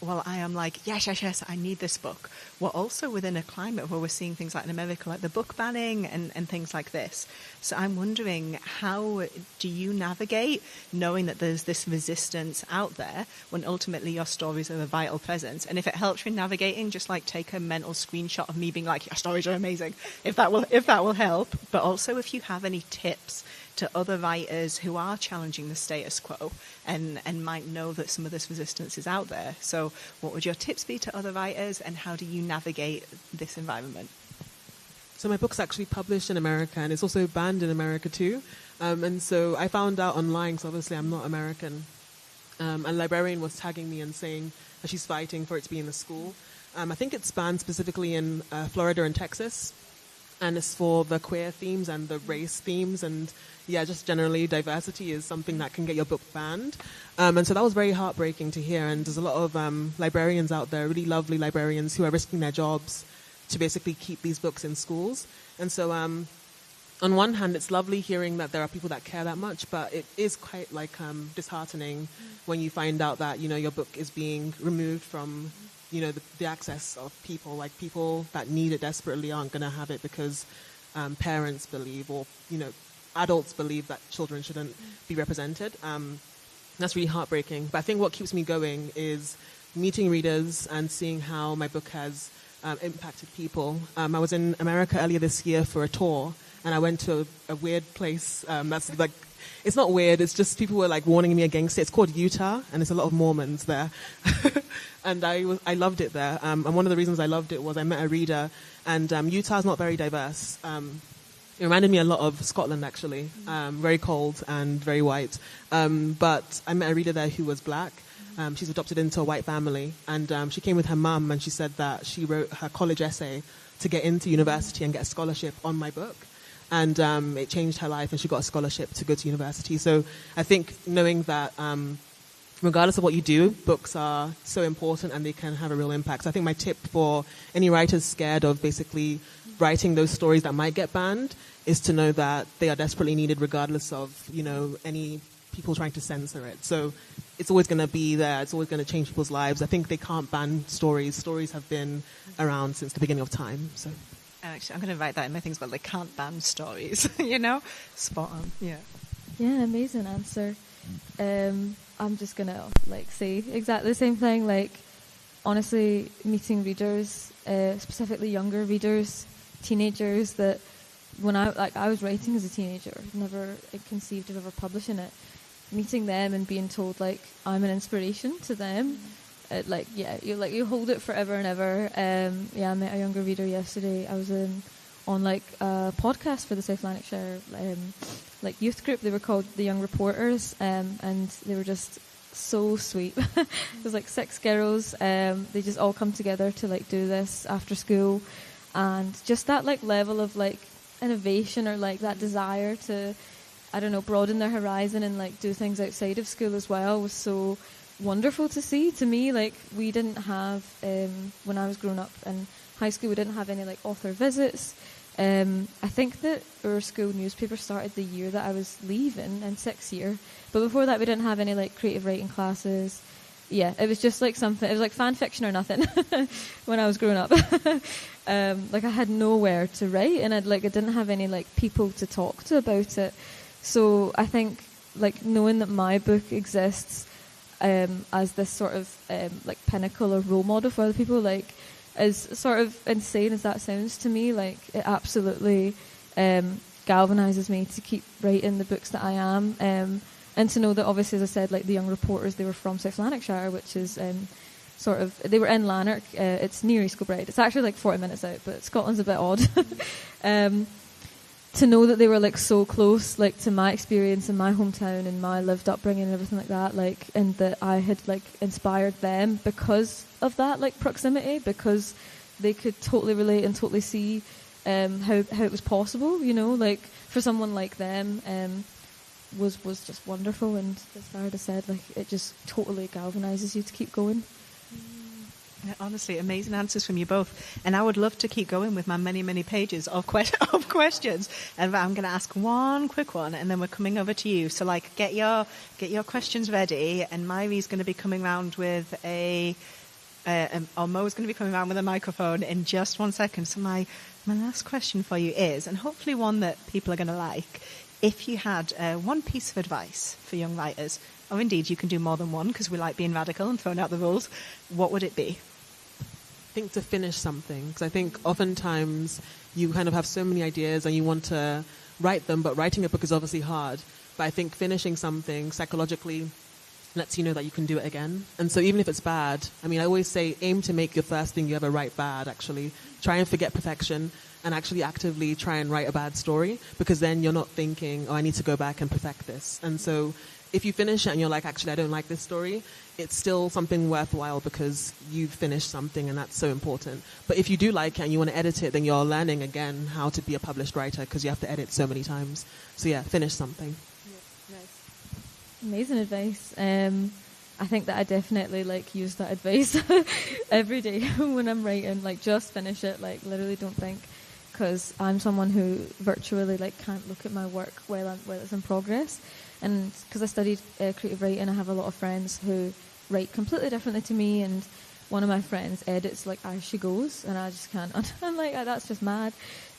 well, I am like, yes, I need this book. We're also within a climate where we're seeing things like in America, like the book banning and things like this. So I'm wondering, how do you navigate knowing that there's this resistance out there when ultimately your stories are a vital presence? And if it helps you in navigating, just like take a mental screenshot of me being like, your stories are amazing, if that will help. But also if you have any tips to other writers who are challenging the status quo and might know that some of this resistance is out there. So what would your tips be to other writers, and how do you navigate this environment? So my book's actually published in America, and it's also banned in America too. And so I found out online, so obviously I'm not American. A librarian was tagging me and saying that she's fighting for it to be in the school. I think it's banned specifically in Florida and Texas. And it's for the queer themes and the race themes, and just generally diversity is something that can get your book banned. And so that was very heartbreaking to hear. And there's a lot of librarians out there, really lovely librarians, who are risking their jobs to basically keep these books in schools. And so on one hand, it's lovely hearing that there are people that care that much, but it is quite disheartening when you find out that, your book is being removed from the access of people. Like, people that need it desperately aren't going to have it because parents believe, or adults believe that children shouldn't be represented. That's really heartbreaking. But I think what keeps me going is meeting readers and seeing how my book has impacted people. I was in America earlier this year for a tour, and I went to a weird place that's like, it's not weird, it's just people were like warning me against it. It's called Utah, and there's a lot of Mormons there. And I loved it there. And one of the reasons I loved it was I met a reader, and Utah's not very diverse. It reminded me a lot of Scotland, actually. Very cold and very white. But I met a reader there who was black. She's adopted into a white family. And she came with her mum, and she said that she wrote her college essay to get into university and get a scholarship on my book. And it changed her life, and she got a scholarship to go to university. So I think knowing that regardless of what you do, books are so important and they can have a real impact. So I think my tip for any writers scared of basically writing those stories that might get banned is to know that they are desperately needed regardless of, any people trying to censor it. So it's always going to be there. It's always going to change people's lives. I think they can't ban stories. Stories have been around since the beginning of time. So actually, I'm going to write that in my things, but they can't ban stories, Spot on, yeah. Yeah, amazing answer. I'm just going to say exactly the same thing. Honestly, meeting readers, specifically younger readers, teenagers, that when I was writing as a teenager, never conceived of ever publishing it. Meeting them and being told I'm an inspiration to them, you hold it forever and ever. I met a younger reader yesterday. I was on a podcast for the South Lanarkshire youth group. They were called the Young Reporters, and they were just so sweet. It was 6 girls. They just all come together to do this after school, and just that level of innovation or that desire to, I don't know, broaden their horizon and do things outside of school as well was so wonderful to see. To me, we didn't have when I was growing up in high school, we didn't have any author visits. I think that our school newspaper started the year that I was leaving, in 6th year. But before that, we didn't have any creative writing classes. Yeah, it was just something. It was fan fiction or nothing when I was growing up. I had nowhere to write, and I didn't have any people to talk to about it. So I think knowing that my book exists as this sort of pinnacle or role model for other people, as sort of insane as that sounds to me, it absolutely galvanizes me to keep writing the books that I am, and to know that obviously, as I said, the Young Reporters, they were from South Lanarkshire, which is they were in Lanark. It's near East Kilbride. It's actually 40 minutes out, but Scotland's a bit odd. To know that they were so close to my experience in my hometown and my lived upbringing and everything like that, and that I had inspired them because of that proximity, because they could totally relate and totally see how it was possible, for someone like them, was just wonderful. And as Faridah said, it just totally galvanizes you to keep going. Honestly, amazing answers from you both. And I would love to keep going with my many, many pages of questions. And I'm going to ask one quick one, and then we're coming over to you. So, get your questions ready. And Myrie's going to be coming around with or Mo's going to be coming around with a microphone in just 1 second. So my last question for you is, and hopefully one that people are going to like, if you had one piece of advice for young writers, or indeed you can do more than one because we like being radical and throwing out the rules, what would it be? I think to finish something, because I think oftentimes you kind of have so many ideas and you want to write them, but writing a book is obviously hard. But I think finishing something psychologically lets you know that you can do it again. And so even if it's bad, I always say aim to make your first thing you ever write bad, actually. Try and forget perfection and actually actively try and write a bad story, because then you're not thinking, I need to go back and perfect this. And so if you finish it and you're actually, I don't like this story, it's still something worthwhile because you've finished something, and that's so important. But if you do like it and you want to edit it, then you're learning again how to be a published writer because you have to edit so many times. So yeah, finish something. Yeah, nice. Amazing advice. I think that I definitely use that advice every day when I'm writing. Just finish it. Literally don't think, because I'm someone who virtually can't look at my work while it's in progress. And because I studied creative writing, I have a lot of friends who write completely differently to me, and one of my friends edits as she goes, and I just can't. I'm that's just mad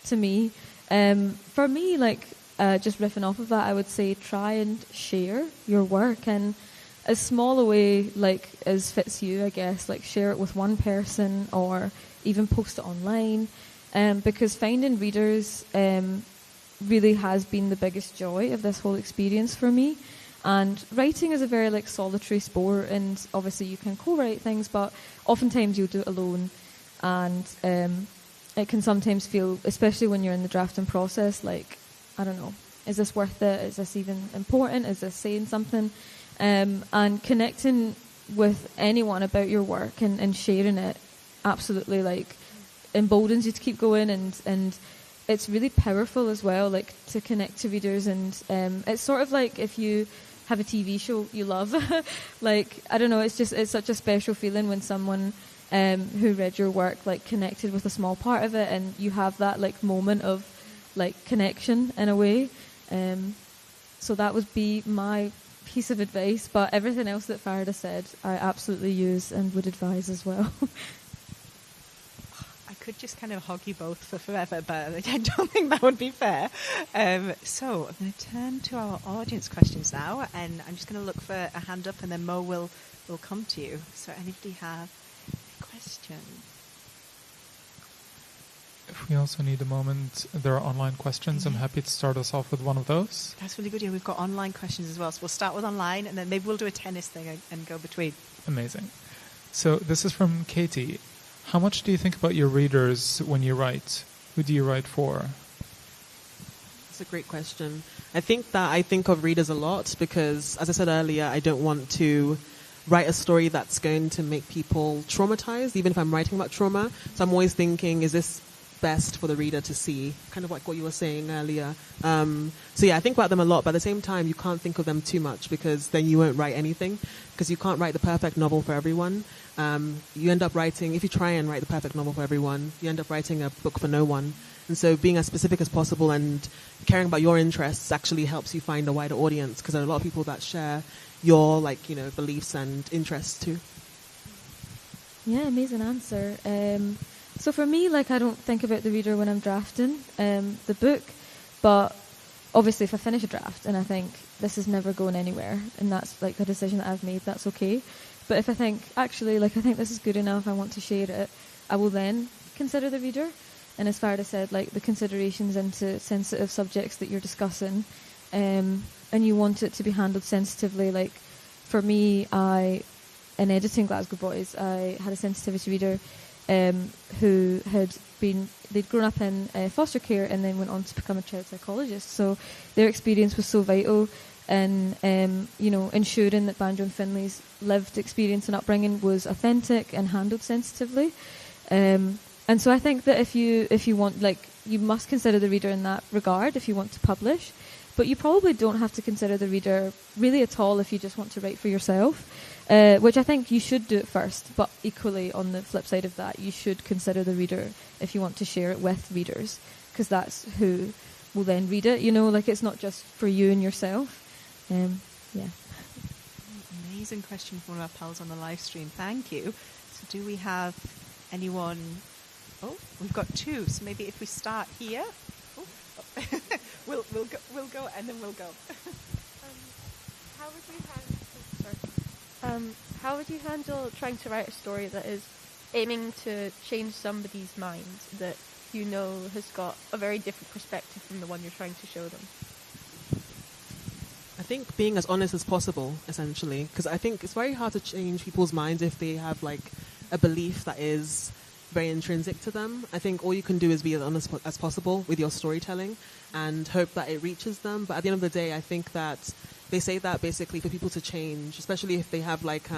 to me. For me, just riffing off of that, I would say try and share your work. And as small a way like as fits you, I guess. Like share it with one person or even post it online, because finding readers really has been the biggest joy of this whole experience for me. And writing is a very like solitary sport, and obviously you can co-write things, but oftentimes you'll do it alone, and it can sometimes feel, especially when you're in the drafting process, like, I don't know, is this worth it? Is this even important? Is this saying something? And connecting with anyone about your work and sharing it absolutely like emboldens you to keep going, and it's really powerful as well, like to connect to readers. And it's sort of like if you have a TV show you love, like, I don't know, it's such a special feeling when someone who read your work like connected with a small part of it, and you have that like moment of like connection in a way. So that would be my piece of advice, but everything else that Faridah said I absolutely use and would advise as well. I could just kind of hog you both for forever, but I don't think that would be fair. So I'm going to turn to our audience questions now, and I'm just going to look for a hand up, and then Mo will come to you. So anybody have a question? If we also need a moment, there are online questions. I'm happy to start us off with one of those. That's really good. Yeah, we've got online questions as well. So we'll start with online, and then maybe we'll do a tennis thing and go between. Amazing. So this is from Katie. How much do you think about your readers when you write? Who do you write for? That's a great question. I think of readers a lot because, as I said earlier, I don't want to write a story that's going to make people traumatized, even if I'm writing about trauma. So I'm always thinking, is this best for the reader to see? Kind of like what you were saying earlier. So yeah, I think about them a lot, but at the same time, you can't think of them too much because then you won't write anything, because you can't write the perfect novel for everyone. You end up writing, if you try and write the perfect novel for everyone, you end up writing a book for no one. And so being as specific as possible and caring about your interests actually helps you find a wider audience, because there are a lot of people that share your beliefs and interests too. Yeah, amazing answer. So for me, like, I don't think about the reader when I'm drafting the book, but obviously if I finish a draft and I think this is never going anywhere, and that's like the decision that I've made, that's okay. But if I think, actually, like, I think this is good enough, I want to share it, I will then consider the reader. And as Faridah said, like, the considerations into sensitive subjects that you're discussing, and you want it to be handled sensitively. Like, for me, in editing Glasgow Boys, I had a sensitivity reader who they'd grown up in foster care and then went on to become a child psychologist. So their experience was so vital in ensuring that Banjo and Finley's lived experience and upbringing was authentic and handled sensitively. And so I think that if you want, like, you must consider the reader in that regard if you want to publish, but you probably don't have to consider the reader really at all if you just want to write for yourself, which I think you should do it first, but equally on the flip side of that, you should consider the reader if you want to share it with readers, because that's who will then read it, like, it's not just for you and yourself. Yeah. Amazing question from one of our pals on the live stream. Thank you. So do we have anyone? Oh, we've got two. So maybe if we start here, we'll go and then we'll go. How would you handle trying to write a story that is aiming to change somebody's mind that has got a very different perspective from the one you're trying to show them? I think being as honest as possible, essentially, because I think it's very hard to change people's minds if they have like a belief that is very intrinsic to them. I think all you can do is be as honest as possible with your storytelling and hope that it reaches them. But at the end of the day, I think that they say that basically for people to change, especially if they have like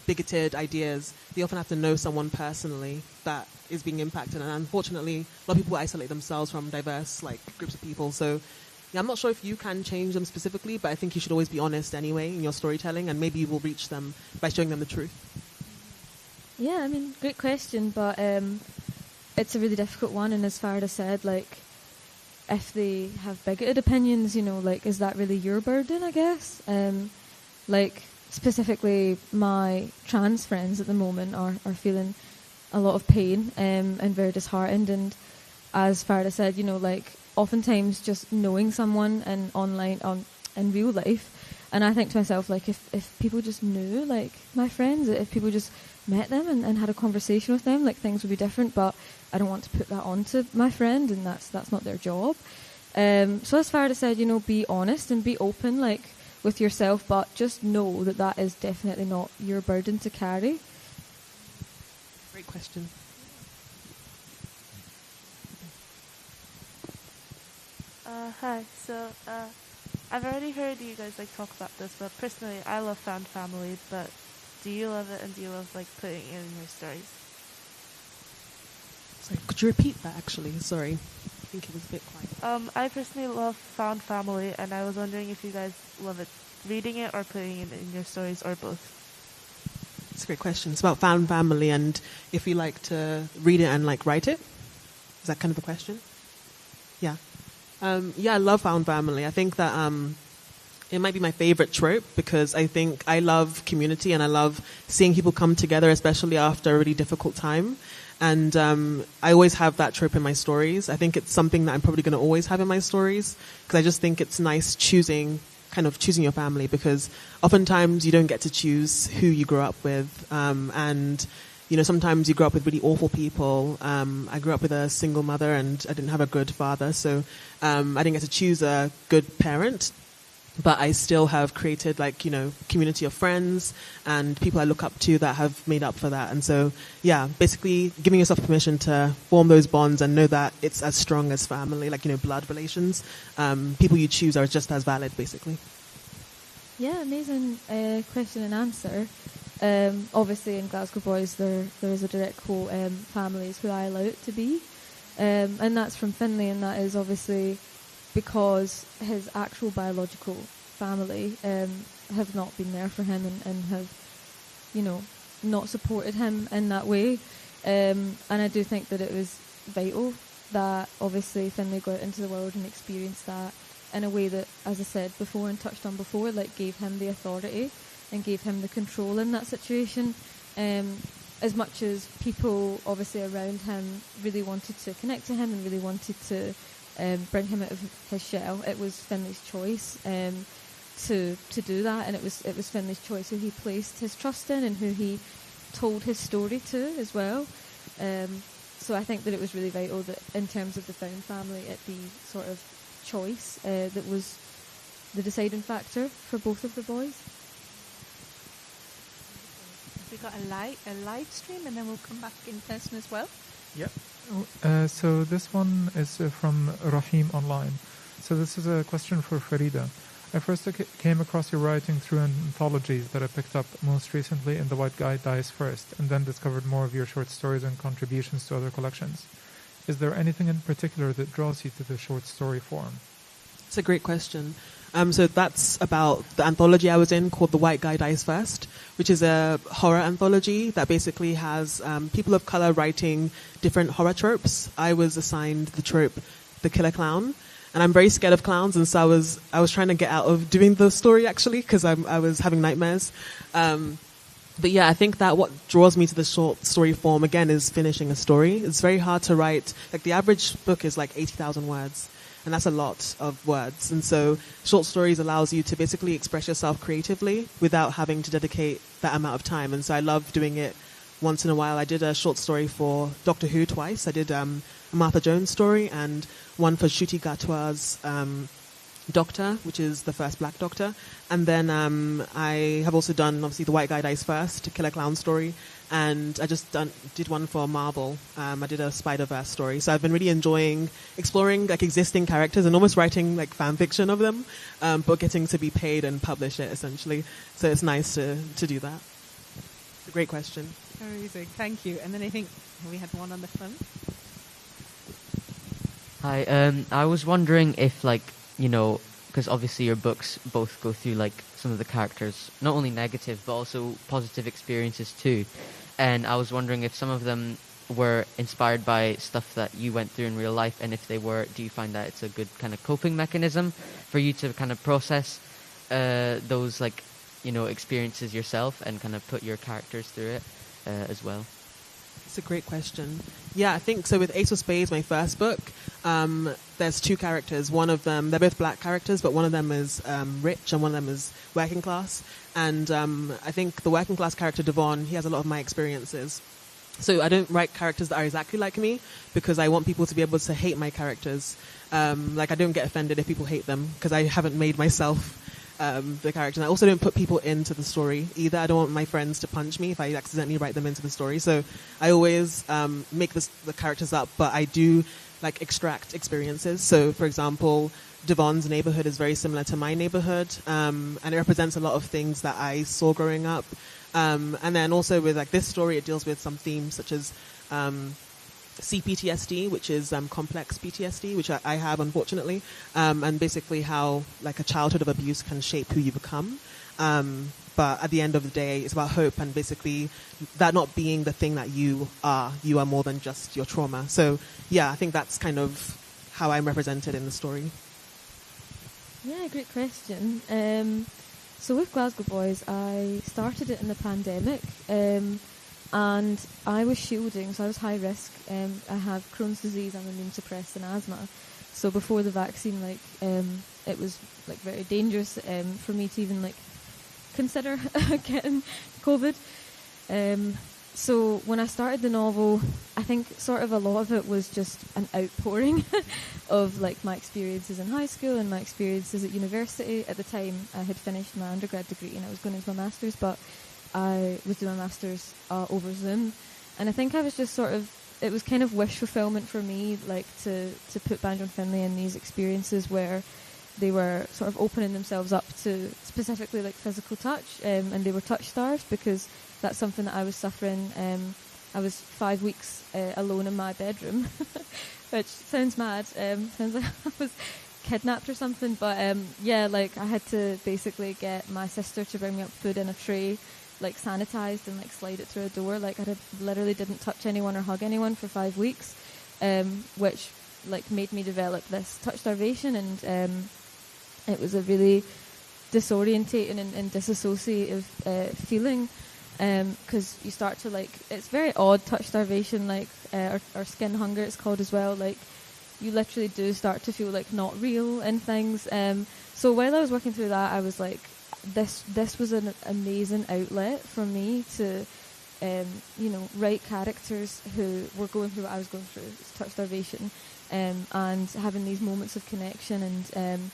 bigoted ideas, they often have to know someone personally that is being impacted. And unfortunately, a lot of people isolate themselves from diverse like groups of people. So yeah, I'm not sure if you can change them specifically, but I think you should always be honest anyway in your storytelling, and maybe you will reach them by showing them the truth. Yeah, I mean, great question, but it's a really difficult one. And as Faridah said, like, if they have bigoted opinions, like, is that really your burden, I guess? Like, specifically, my trans friends at the moment are feeling a lot of pain and very disheartened. And as Faridah said, like, oftentimes just knowing someone and online in real life And I think to myself, like, if people just knew, like, my friends, if people just met them and had a conversation with them, like, things would be different. But I don't want to put that onto my friend, and that's not their job. So as Faridah said, be honest and be open, like, with yourself, but just know that is definitely not your burden to carry. Great question. Hi. So I've already heard you guys like talk about this, but personally, I love found family. But do you love it, and do you love like putting it in your stories? Sorry, could you repeat that? Actually, sorry, I think it was a bit quiet. I personally love found family, and I was wondering if you guys love it reading it or putting it in your stories, or both. It's a great question. It's about found family, and if you like to read it and like write it. Is that kind of the question? Yeah. Yeah, I love found family. I think that it might be my favorite trope because I think I love community and I love seeing people come together, especially after a really difficult time. And I always have that trope in my stories. I think it's something that I'm probably going to always have in my stories because I just think it's nice choosing your family, because oftentimes you don't get to choose who you grow up with. And sometimes you grow up with really awful people. I grew up with a single mother and I didn't have a good father. So I didn't get to choose a good parent. But I still have created community of friends and people I look up to that have made up for that. And so, yeah, basically giving yourself permission to form those bonds and know that it's as strong as family, blood relations. People you choose are just as valid, basically. Yeah, amazing question and answer. Obviously in Glasgow Boys there is a direct quote, family is who I allow it to be. And that's from Finlay, and that is obviously because his actual biological family have not been there for him and have, not supported him in that way. And I do think that it was vital that obviously Finlay got out into the world and experienced that in a way that, as I said before and touched on before, gave him the authority and gave him the control in that situation. As much as people obviously around him really wanted to connect to him and really wanted to bring him out of his shell, it was Finlay's choice to do that, and it was Finlay's choice who he placed his trust in and who he told his story to as well. So I think that it was really vital that in terms of the found family, it be sort of choice that was the deciding factor for both of the boys. We got a live stream, and then we'll come back in person as well. Yep. So this one is from Rahim Online. So this is a question for Faridah. I first came across your writing through anthologies that I picked up most recently in The White Guy Dies First, and then discovered more of your short stories and contributions to other collections. Is there anything in particular that draws you to the short story form? It's a great question. So that's about the anthology I was in called The White Guy Dies First, which is a horror anthology that basically has people of color writing different horror tropes. I was assigned the trope, the killer clown, and I'm very scared of clowns, and so I was trying to get out of doing the story actually because I was having nightmares. But yeah, I think that what draws me to the short story form again is finishing a story. It's very hard to write. The average book is 80,000 words. And that's a lot of words. And so short stories allows you to basically express yourself creatively without having to dedicate that amount of time. And so I love doing it once in a while. I did a short story for Doctor Who twice. I did a Martha Jones story and one for Ncuti Gatwa's Doctor, which is the first Black Doctor. And then I have also done, obviously, The White Guy Dies First, a Killer Clown story. And I just did one for Marvel. I did a Spider-Verse story. So I've been really enjoying exploring existing characters and almost writing fan fiction of them, but getting to be paid and publish it essentially. So it's nice to do that. It's a great question. Amazing, thank you. And then I think we had one on the front. Hi, I was wondering if because obviously your books both go through some of the characters, not only negative but also positive experiences too. And I was wondering if some of them were inspired by stuff that you went through in real life, and if they were, do you find that it's a good kind of coping mechanism for you to kind of process those experiences yourself and kind of put your characters through it as well? It's a great question. Yeah, I think so with Ace of Spades, my first book, there's two characters. One of them, they're both black characters, but one of them is rich and one of them is working class. And I think the working class character, Devon, he has a lot of my experiences. So I don't write characters that are exactly like me because I want people to be able to hate my characters. Like I don't get offended if people hate them because I haven't made myself the character. And I also don't put people into the story either. I don't want my friends to punch me if I accidentally write them into the story. So I always make the characters up, but I do like extract experiences. So for example, Devon's neighborhood is very similar to my neighborhood, and it represents a lot of things that I saw growing up. And then also with like this story, it deals with some themes such as CPTSD, which is complex PTSD, which I have, unfortunately, and basically how like a childhood of abuse can shape who you become. But at the end of the day, it's about hope and basically that not being the thing that you are more than just your trauma. So yeah, I think that's kind of how I'm represented in the story. Yeah, great question. So with Glasgow Boys, I started it in the pandemic, and I was shielding, so I was high risk. I have Crohn's disease, I'm immune suppressed, and asthma. So before the vaccine, it was like very dangerous for me to even like consider getting COVID. So when I started the novel, I think sort of a lot of it was just an outpouring of like my experiences in high school and my experiences at university. At the time, I had finished my undergrad degree and I was going into my master's, but I was doing my master's over Zoom. And I think I was just it was kind of wish fulfillment for me, like to put Banjo and Finley in these experiences where they were sort of opening themselves up to specifically like physical touch, and they were touch starved because that's something that I was suffering. I was 5 weeks alone in my bedroom, which sounds mad. Sounds like I was kidnapped or something. But yeah, like I had to basically get my sister to bring me up food in a tray, like sanitized, and like slide it through a door. Like literally didn't touch anyone or hug anyone for 5 weeks, which like made me develop this touch starvation, and it was a really disorientating and disassociative feeling. Because you start to like, it's very odd, touch starvation, like or skin hunger it's called as well. Like you literally do start to feel like not real and things. So while I was working through that, I was like, this was an amazing outlet for me to write characters who were going through what I was going through, touch starvation, and having these moments of connection, and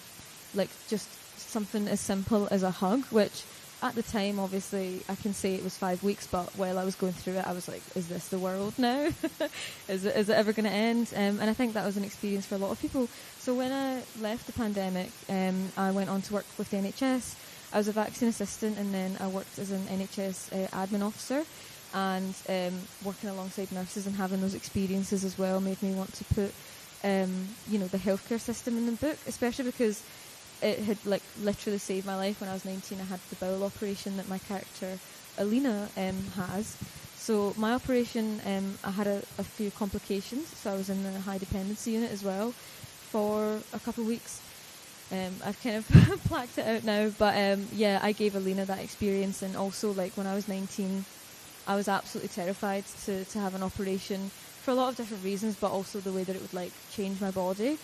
like just something as simple as a hug, which at the time, obviously, I can say it was 5 weeks, but while I was going through it, I was like, is this the world now? Is it ever going to end? And I think that was an experience for a lot of people. So when I left the pandemic, I went on to work with the NHS. I was a vaccine assistant, and then I worked as an NHS admin officer. And working alongside nurses and having those experiences as well made me want to put, the healthcare system in the book, especially because it had like literally saved my life when I was 19. I had the bowel operation that my character Alina has. So my operation, I had a few complications. So I was in the high dependency unit as well for a couple of weeks. I've kind of blacked it out now, but yeah, I gave Alina that experience. And also, like when I was 19, I was absolutely terrified to have an operation for a lot of different reasons, but also the way that it would like change my body.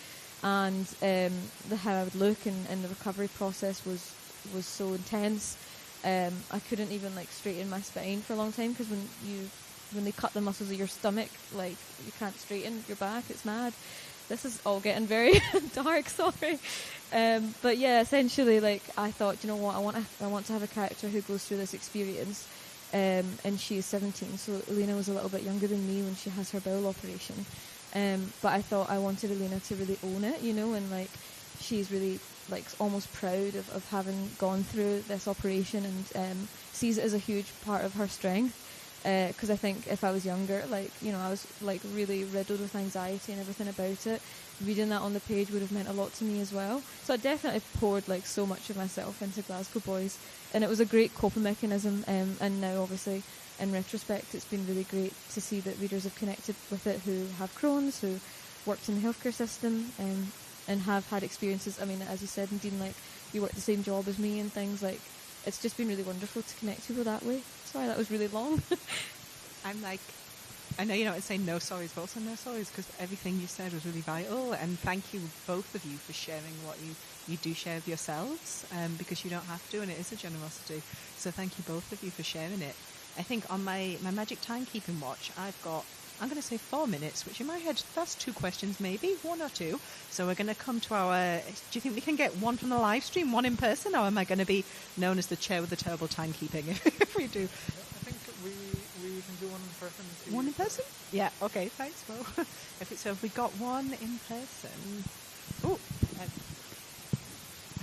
And how I would look, and the recovery process was so intense. I couldn't even like straighten my spine for a long time because when they cut the muscles of your stomach, like you can't straighten your back. It's mad. This is all getting very dark. Sorry, but yeah, essentially, like I thought, you know what, I want to have a character who goes through this experience. And she is 17, so Elena was a little bit younger than me when she has her bowel operation. But I thought I wanted Elena to really own it, and like she's really like almost proud of having gone through this operation, and sees it as a huge part of her strength. Because I think if I was younger, like, I was like really riddled with anxiety and everything about it. Reading that on the page would have meant a lot to me as well. So I definitely poured like so much of myself into Glasgow Boys, and it was a great coping mechanism. And now, obviously, in retrospect, it's been really great to see that readers have connected with it who have Crohn's, who worked in the healthcare system, and have had experiences. I mean, as you said, Nadine, like you worked the same job as me and things. Like it's just been really wonderful to connect people that way. Sorry, that was really long. I'm like I know you don't say no sorries, but also no sorries, because everything you said was really vital. And thank you, both of you, for sharing what you do share with yourselves, because you don't have to, and it is a generosity. So thank you, both of you, for sharing it. I think on my magic timekeeping watch, I've got, I'm going to say 4 minutes, which in my head, that's 2 questions maybe, 1 or 2. So we're going to come to our, do you think we can get 1 from the live stream, 1 in person, or am I going to be known as the chair with the terrible timekeeping if we do? I think we can do 1 in person. 1 in person? Yeah, okay, thanks, Mo. If we got 1 in person. Oh, I'm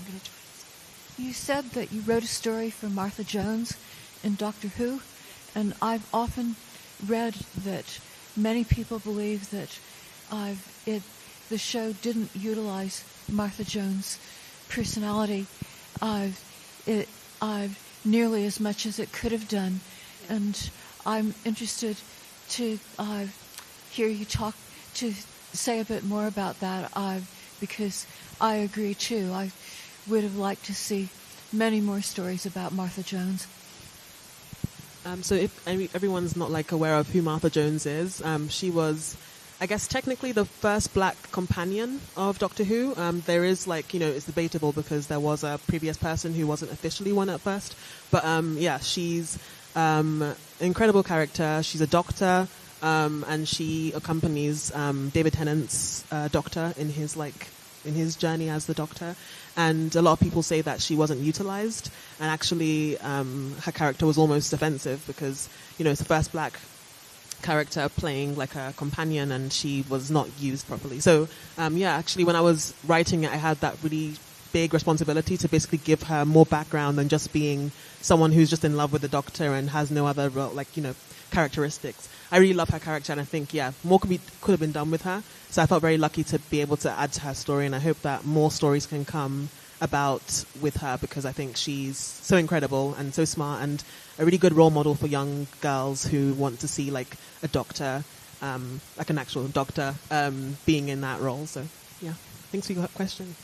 going to try this. You said that you wrote a story for Martha Jones in Doctor Who, and I've often read that many people believe that the show didn't utilize Martha Jones' personality nearly as much as it could have done, and I'm interested to hear you to say a bit more about that, because I agree too. I would have liked to see many more stories about Martha Jones. So if everyone's not aware of who Martha Jones is, she was, I guess, technically the first black companion of Doctor Who. There is it's debatable because there was a previous person who wasn't officially one at first. But she's an incredible character. She's a doctor, and she accompanies David Tennant's Doctor in his journey as the Doctor. And a lot of people say that she wasn't utilized, and actually her character was almost offensive because, it's the first black character playing a companion, and she was not used properly. So, actually when I was writing it, I had that really big responsibility to basically give her more background than just being someone who's just in love with the Doctor and has no other, characteristics. I really love her character, and I think, more could have been done with her. So I felt very lucky to be able to add to her story, and I hope that more stories can come about with her, because I think she's so incredible and so smart and a really good role model for young girls who want to see a doctor, an actual doctor, being in that role. So thanks for your question.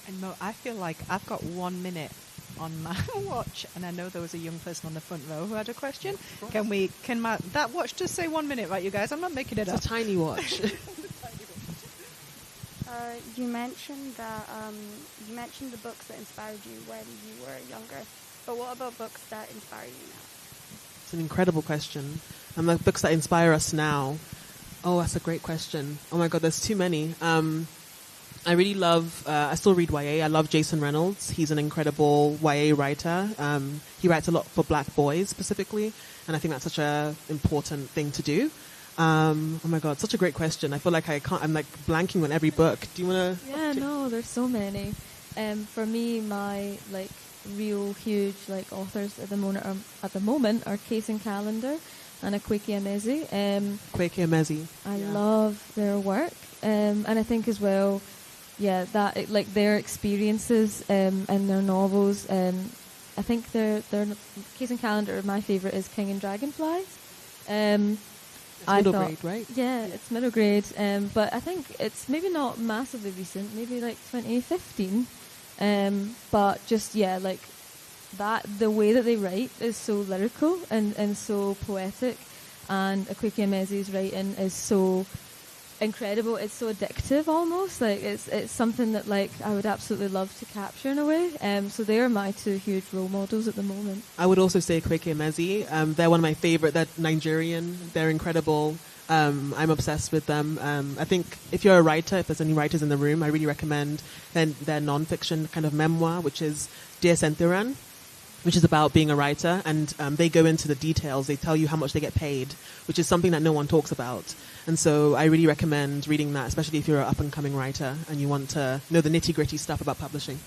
And Mo, I feel like I've got 1 minute on my watch, and I know there was a young person on the front row who had a question. Can that watch just say 1 minute, right, you guys? I'm not making it up. It's a tiny watch. You mentioned that you mentioned the books that inspired you when you were younger, but what about books that inspire you now? It's an incredible question. And the books that inspire us now. Oh, that's a great question. Oh my God, there's too many. I really love, I still read YA. I love Jason Reynolds. He's an incredible YA writer. He writes a lot for black boys specifically, and I think that's such an important thing to do. Oh my God, such a great question. I feel like I'm blanking on every book. Do you want to? Yeah, no, there's so many. For me, my real huge authors at the moment are Case and Callender and Abike-Iyimide. Abike-Iyimide. I love their work, and I think as well, that their experiences and their novels. I think their Case and Callender. My favorite is King and Dragonflies. It's middle grade, right? Yeah, it's middle grade. But I think it's maybe not massively recent, maybe 2015. But just, that, the way that they write is so lyrical and so poetic. And Abike-Iyimide's writing is so incredible. It's so addictive almost. It's something that I would absolutely love to capture in a way. So they are my 2 huge role models at the moment. I would also say Abike-Iyimide. They're one of my favorite. They're Nigerian. They're incredible. I'm obsessed with them. I think if you're a writer, if there's any writers in the room, I really recommend their non-fiction kind of memoir, which is Dear Senthiran, which is about being a writer, and they go into the details. They tell you how much they get paid, which is something that no one talks about. And so I really recommend reading that, especially if you're an up-and-coming writer and you want to know the nitty-gritty stuff about publishing.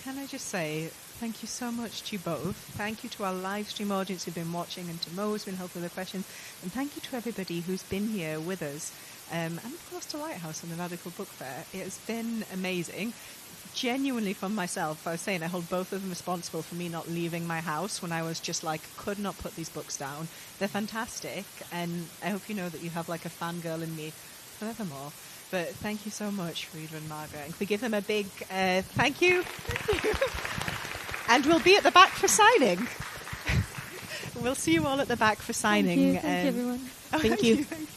Can I just say thank you so much to you both. Thank you to our live stream audience who've been watching, and to Mo who's been helping with the questions. And thank you to everybody who's been here with us. And of course to Lighthouse and the Radical Book Fair. It has been amazing. Genuinely from myself, I was saying I hold both of them responsible for me not leaving my house when I was just could not put these books down. They're fantastic, and I hope you know that you have a fangirl in me forevermore. But thank you so much, Faridah and Margaret. And can we give them a big thank you? Thank you. And we'll be at the back for signing. We'll see you all at the back for signing. Thank you everyone. Oh, Thank you. Thank you.